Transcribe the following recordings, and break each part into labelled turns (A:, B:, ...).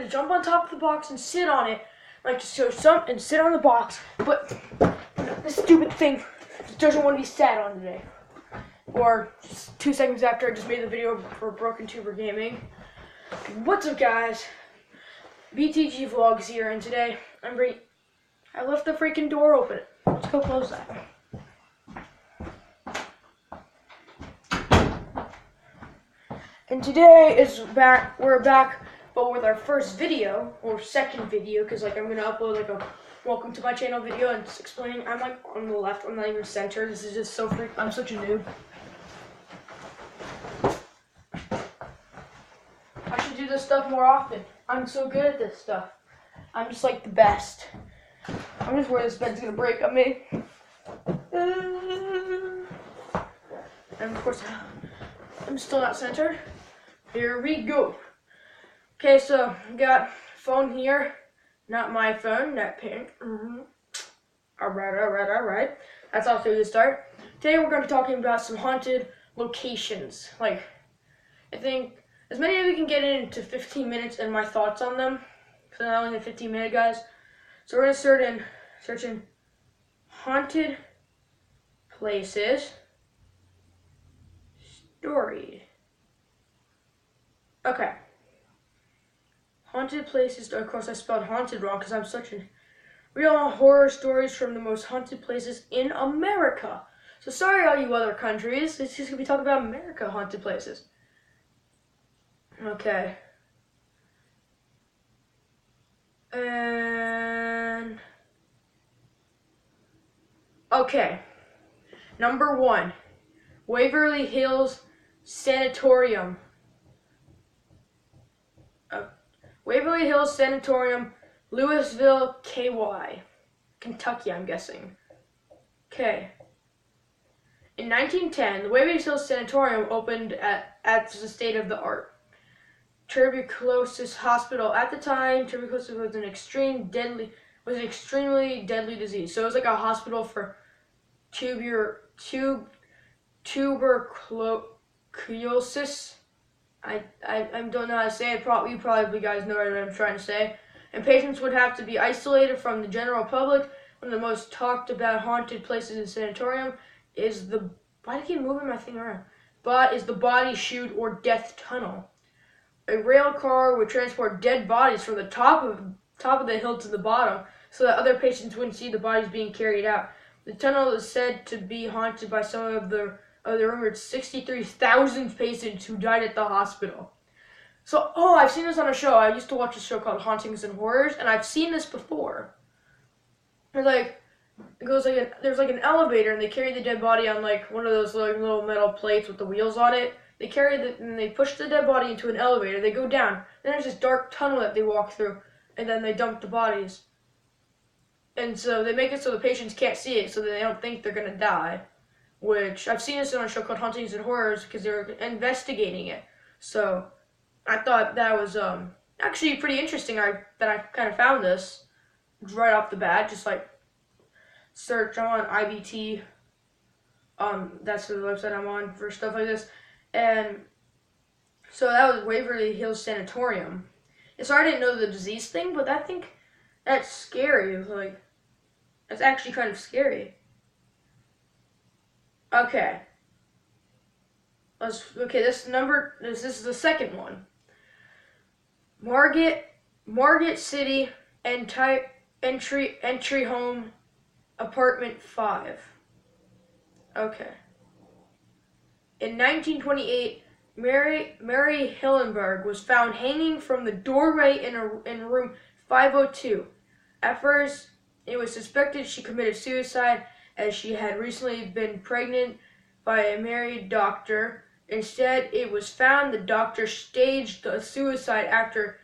A: to jump on top of the box and sit on it, like to show some and sit on the box, but this stupid thing just doesn't want to be sat on today. Or just 2 seconds after I just made the video for Broken Tuber Gaming. What's up, guys? BTG Vlogs here, and today I left the freaking door open. Let's go close that. And today we're back, but with our first video, or second video, because I'm gonna upload a welcome to my channel video and it's explaining. I'm on the left, I'm not even centered. This is just so I'm such a noob. I should do this stuff more often. I'm so good at this stuff. I'm just the best. I'm just worried this bed's gonna break on me. And of course, I'm still not centered. Here we go. Okay, so we got phone here. Not my phone, that pink. Alright. That's also a good start. Today we're going to be talking about some haunted locations. I think as many of you can get into 15 minutes and my thoughts on them. Because I only have 15 minutes, guys. So we're going to search in haunted places. Story. Okay. Haunted places. Of course, I spelled haunted wrong because I'm such a real horror stories from the most haunted places in America. So sorry, all you other countries. It's just gonna be talking about America haunted places. Okay. And okay. Number 1, Waverly Hills Sanatorium. Waverly Hills Sanatorium, Louisville, KY. Kentucky, I'm guessing. Okay. In 1910, the Waverly Hills Sanatorium opened at the state of the art. Tuberculosis hospital. At the time, tuberculosis was an extremely deadly disease. So it was like a hospital for tuberculosis. I don't know how to say it. You probably guys know what I'm trying to say. And patients would have to be isolated from the general public. One of the most talked about haunted places in sanatorium is why do I keep moving my thing around? Is the body chute or death tunnel. A rail car would transport dead bodies from the top of the hill to the bottom, so that other patients wouldn't see the bodies being carried out. The tunnel is said to be haunted by some of the rumored 63,000 patients who died at the hospital. So, I've seen this on a show. I used to watch a show called Hauntings and Horrors, and I've seen this before. There's an elevator, and they carry the dead body on one of those little metal plates with the wheels on it. They and they push the dead body into an elevator. They go down. Then there's this dark tunnel that they walk through, and then they dump the bodies. And so they make it so the patients can't see it, so they don't think they're gonna die. Which I've seen this on a show called Hauntings and Horrors because they were investigating it. So I thought that was actually pretty interesting. That I kind of found this right off the bat. Just search on IBT. That's the website I'm on for stuff like this. And so that was Waverly Hills Sanatorium. And so I didn't know the disease thing, but I think that's scary. That's actually kind of scary. Okay. This is the second one. Margate City entry home apartment 5. Okay. In 1928, Mary Hillenberg was found hanging from the doorway in room 502. At first, it was suspected she committed suicide, as she had recently been pregnant by a married doctor. Instead, it was found the doctor staged the suicide after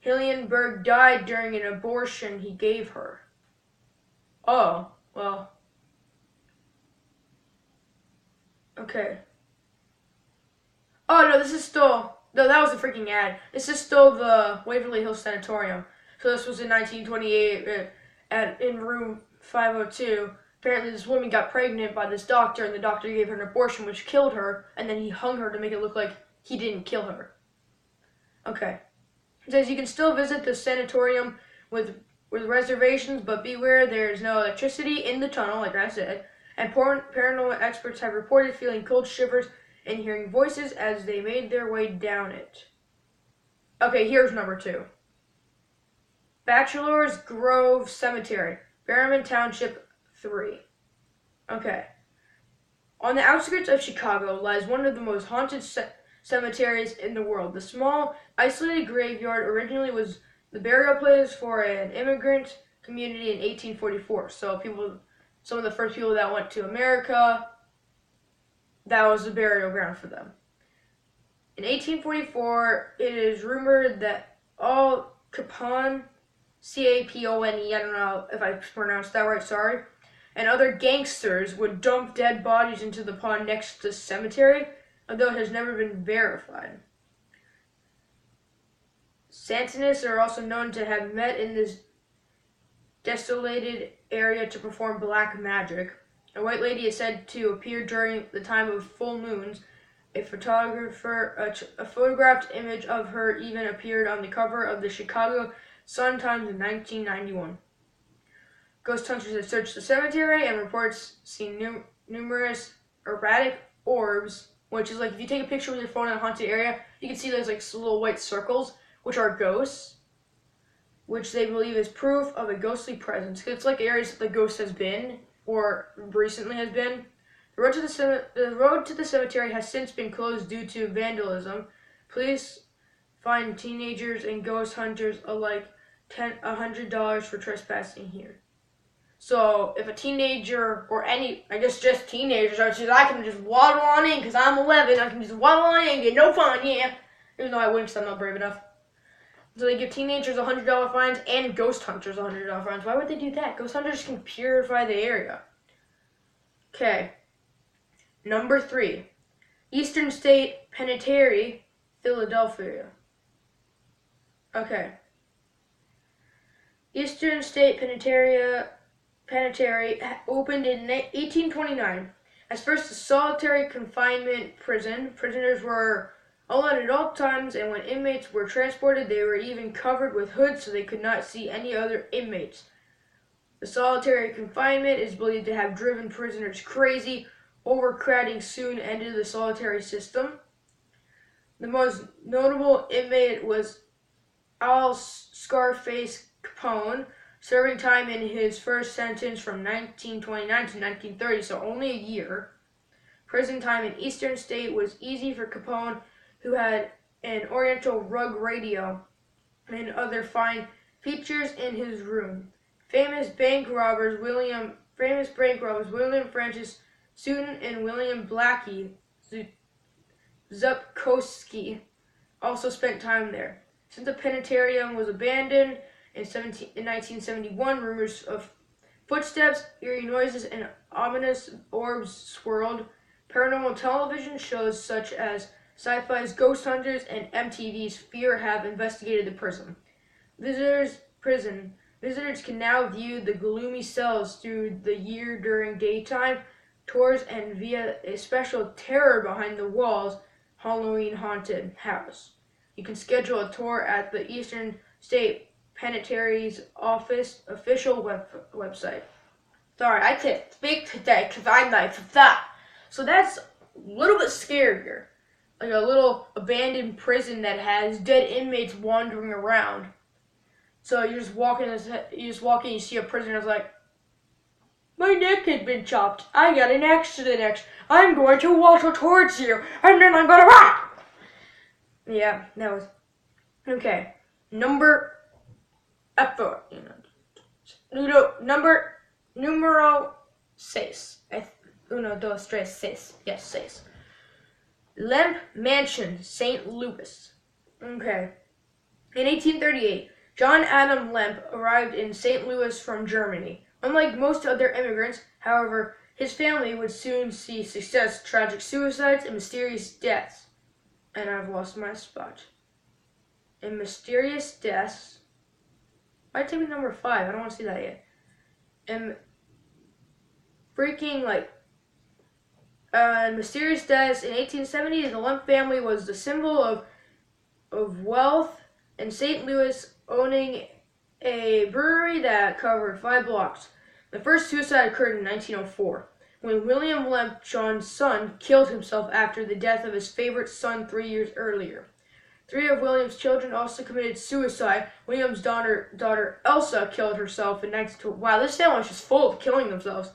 A: Hillenberg died during an abortion he gave her. Oh, well. Okay. Oh, no, that was a freaking ad. This is still the Waverly Hills Sanatorium. So this was in 1928 in room 502. Apparently this woman got pregnant by this doctor, and the doctor gave her an abortion which killed her, and then he hung her to make it look like he didn't kill her. Okay. It says you can still visit the sanatorium with reservations, but beware there's no electricity in the tunnel, like I said, and paranormal experts have reported feeling cold shivers and hearing voices as they made their way down it. Okay, here's number 2. Bachelor's Grove Cemetery, Berryman Township 3. Okay. On the outskirts of Chicago lies one of the most haunted cemeteries in the world. The small, isolated graveyard originally was the burial place for an immigrant community in 1844. So some of the first people that went to America, that was the burial ground for them. In 1844, it is rumored that Al Capone, C-A-P-O-N-E, I don't know if I pronounced that right, sorry, and other gangsters would dump dead bodies into the pond next to the cemetery, although it has never been verified. Satanists are also known to have met in this desolated area to perform black magic. A white lady is said to appear during the time of full moons. A photographed image of her even appeared on the cover of the Chicago Sun-Times in 1991. Ghost hunters have searched the cemetery and reports seeing numerous erratic orbs, which is like if you take a picture with your phone in a haunted area, you can see those like little white circles, which are ghosts, which they believe is proof of a ghostly presence. It's like areas that the ghost has been, or recently has been. The road to the cemetery has since been closed due to vandalism. Police fine teenagers and ghost hunters alike $100 for trespassing here. So if a teenager, or I guess just teenagers, I can just waddle on in because I'm 11. I can just waddle on in and get no fine, yeah. Even though I wouldn't because I'm not brave enough. So they give teenagers $100 fines and ghost hunters $100 fines. Why would they do that? Ghost hunters can purify the area. Okay. Number 3. Eastern State Penitentiary, Philadelphia. Okay. Eastern State Penitentiary opened in 1829. As first a solitary confinement prison, prisoners were alone at all times, and when inmates were transported, they were even covered with hoods so they could not see any other inmates. The solitary confinement is believed to have driven prisoners crazy. Overcrowding soon ended the solitary system. The most notable inmate was Al Scarface Capone, serving time in his first sentence from 1929 to 1930, so only a year. Prison time in Eastern State was easy for Capone, who had an Oriental rug radio and other fine features in his room. Famous bank robbers William Francis Sutton and William Blackie Zupkowski also spent time there. Since the penitentiary was abandoned in 1971, rumors of footsteps, eerie noises, and ominous orbs swirled. Paranormal television shows such as Sci-Fi's Ghost Hunters and MTV's Fear have investigated the prison. Visitors can now view the gloomy cells through the year during daytime tours and via a special Terror Behind the Walls Halloween Haunted House. You can schedule a tour at the Eastern State Penitentiary's official website. Sorry, I can't speak today because I'm like that. So that's a little bit scarier. Like a little abandoned prison that has dead inmates wandering around. So you just walk in, you see a prisoner like, my neck has been chopped. I got an axe to the neck. I'm going to waddle towards you, and then I'm gonna rock. Yeah, that was okay. Numero 6. 1, 2, 3, 6. Yes, 6. Lemp Mansion, St. Louis. Okay. In 1838, John Adam Lemp arrived in St. Louis from Germany. Unlike most other immigrants, however, his family would soon see success, tragic suicides, and mysterious deaths. And I've lost my spot. And mysterious deaths. Why take me number 5? I don't want to see that yet. And freaking mysterious deaths in 1870s. The Lemp family was the symbol of wealth in St. Louis, owning a brewery that covered 5 blocks. The first suicide occurred in 1904, when William Lemp, John's son, killed himself after the death of his favorite son 3 years earlier. 3 of William's children also committed suicide. William's daughter Elsa killed herself in 1920. Wow, this family is just full of killing themselves.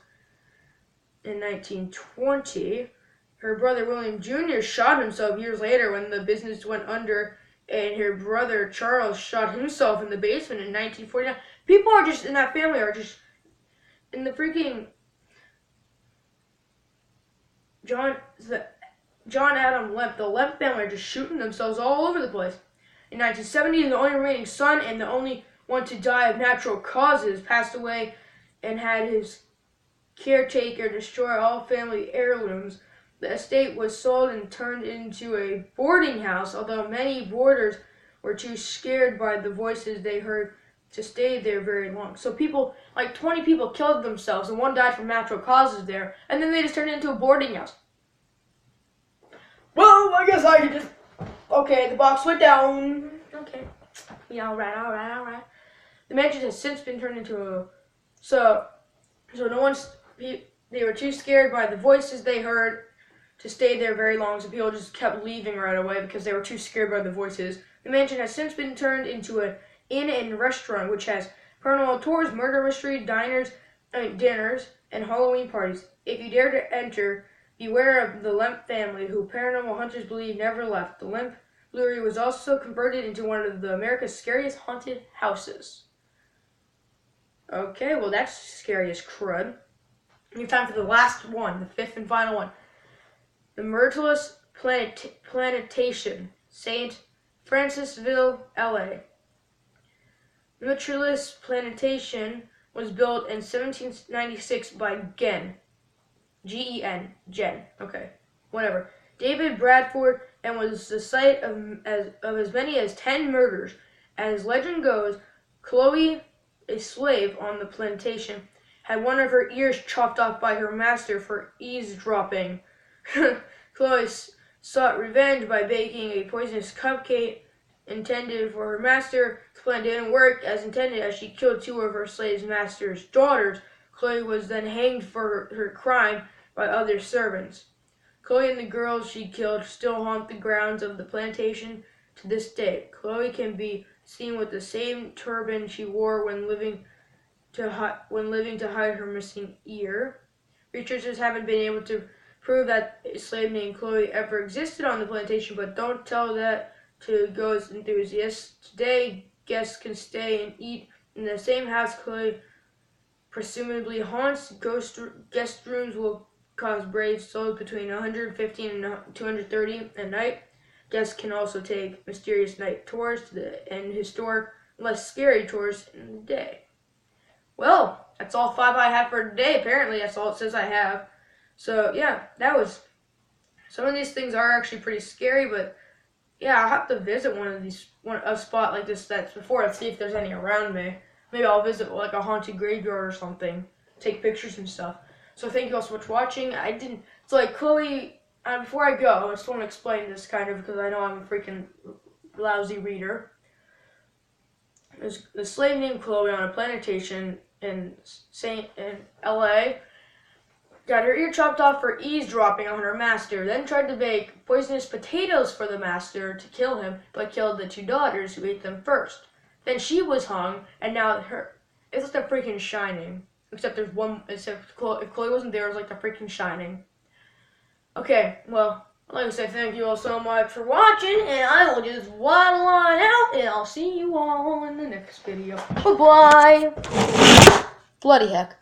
A: In 1920, her brother William Jr. shot himself years later when the business went under, and her brother Charles shot himself in the basement in 1949. People are just in that family are just in the freaking John Adam Lemp. The Lemp family are just shooting themselves all over the place. In 1970, the only remaining son and the only one to die of natural causes passed away and had his caretaker destroy all family heirlooms. The estate was sold and turned into a boarding house, although many boarders were too scared by the voices they heard to stay there very long. So people, like 20 people killed themselves and one died from natural causes there, and then they just turned it into a boarding house. Well, I guess I could just, okay, the box went down. Okay. Yeah, alright. The mansion has since been turned into a, so no one's, they were too scared by the voices they heard to stay there very long, so people just kept leaving right away because they were too scared by the voices. The mansion has since been turned into an inn and restaurant, which has paranormal tours, murder mystery, dinners, and Halloween parties. If you dare to enter, beware of the Lemp family, who paranormal hunters believe never left. The Lemp Brewery was also converted into one of America's scariest haunted houses. Okay, well that's scary as crud. It's time for the last one, the 5th and final one. The Myrtilus Plantation, St. Francisville, LA. The Myrtilus Plantation was built in 1796 by Gen. Gen. Okay, whatever. David Bradford, and was the site of as many as 10 murders. As legend goes, Chloe, a slave on the plantation, had one of her ears chopped off by her master for eavesdropping. Chloe sought revenge by baking a poisonous cupcake intended for her master. The plan didn't work as intended, as she killed 2 of her slave's master's daughters. Chloe was then hanged for her crime by other servants. Chloe and the girls she killed still haunt the grounds of the plantation to this day. Chloe can be seen with the same turban she wore when living to hide her missing ear. Researchers haven't been able to prove that a slave named Chloe ever existed on the plantation, but don't tell that to ghost enthusiasts. Today, guests can stay and eat in the same house Chloe presumably haunts. Guest rooms will cost braids sold between $115 and $230 a night. Guests can also take mysterious night tours and historic, less scary tours in the day. Well, that's all 5 I have for today. Apparently, that's all it says I have. So, yeah, that was... Some of these things are actually pretty scary, but, yeah, I'll have to visit a spot like this that's before and see if there's any around me. Maybe I'll visit, like, a haunted graveyard or something. Take pictures and stuff. So, thank you all so much for watching. It's like, Chloe... before I go, I just want to explain this kind of, because I know I'm a freaking lousy reader. There's a slave named Chloe on a plantation in LA. Got her ear chopped off for eavesdropping on her master, then tried to bake poisonous potatoes for the master to kill him, but killed the 2 daughters who ate them first. Then she was hung, and now it's like the freaking Shining. Except if Chloe wasn't there, it was like the freaking Shining. Okay, well, I'd like to say thank you all so much for watching, and I will just waddle on out, and I'll see you all in the next video. Bye-bye! Bloody heck.